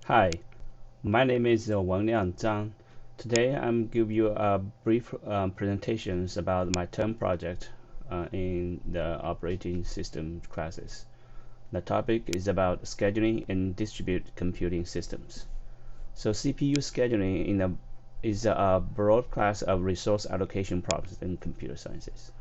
Hi, my name is Wangliang Zhang. Today I'm give you a brief presentations about my term project in the operating system classes. The topic is about scheduling in distributed computing systems. So CPU scheduling is a broad class of resource allocation problems in computer sciences.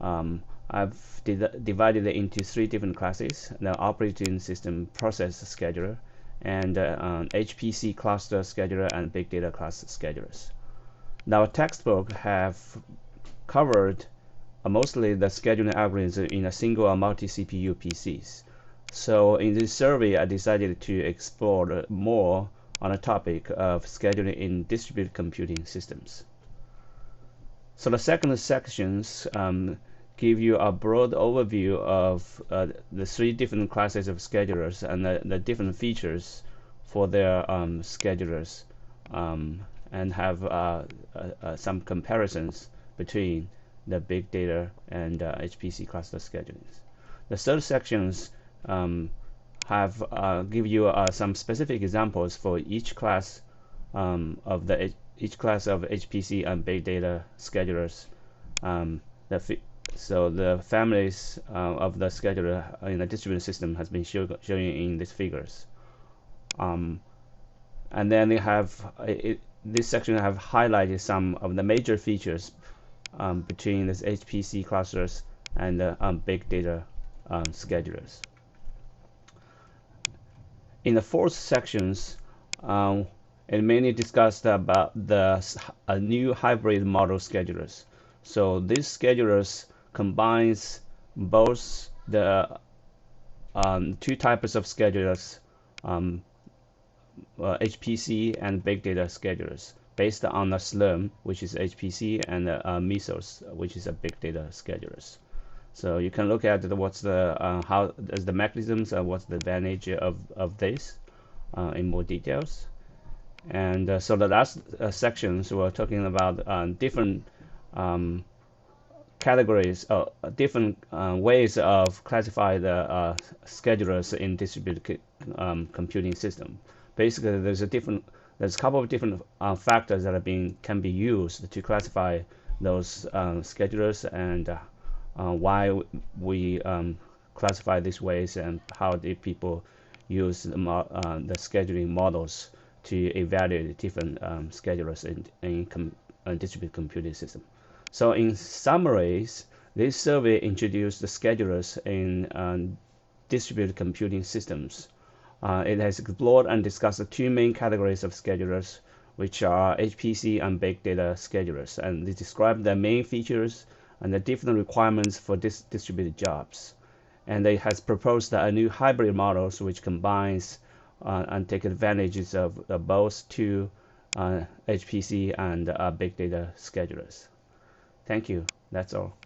I've divided it into three different classes: the operating system process scheduler, and HPC cluster scheduler, and big data cluster schedulers. Now, textbook have covered mostly the scheduling algorithm in a single or multi-CPU PCs. So in this survey, I decided to explore more on the topic of scheduling in distributed computing systems. So the second sections give you a broad overview of the three different classes of schedulers and the different features for their schedulers, and have some comparisons between the big data and HPC cluster schedulings. The third sections have give you some specific examples for each class each class of HPC and big data schedulers. So the families of the scheduler in a distributed system has been shown in these figures. And then they have this section have highlighted some of the major features between these HPC clusters and big data schedulers. In the fourth sections, it mainly discussed about the new hybrid model schedulers. So these schedulers combines both the two types of schedulers, HPC and big data schedulers, based on the Slurm, which is HPC, and Mesos, which is a big data schedulers. So you can look at what's the how is the mechanisms and what's the advantage of this in more details. And so the last sections we're talking about different categories, different ways of classify the schedulers in distributed computing system. Basically, there's a couple of different factors that can be used to classify those schedulers, and why we classify these ways, and how the people use the scheduling models to evaluate different schedulers in distributed computing system. So in summaries, this survey introduced the schedulers in distributed computing systems. It has explored and discussed the two main categories of schedulers, which are HPC and big data schedulers, and they describe the main features and the different requirements for distributed jobs. And it has proposed a new hybrid models which combines and take advantages of both two HPC and big data schedulers. Thank you. That's all.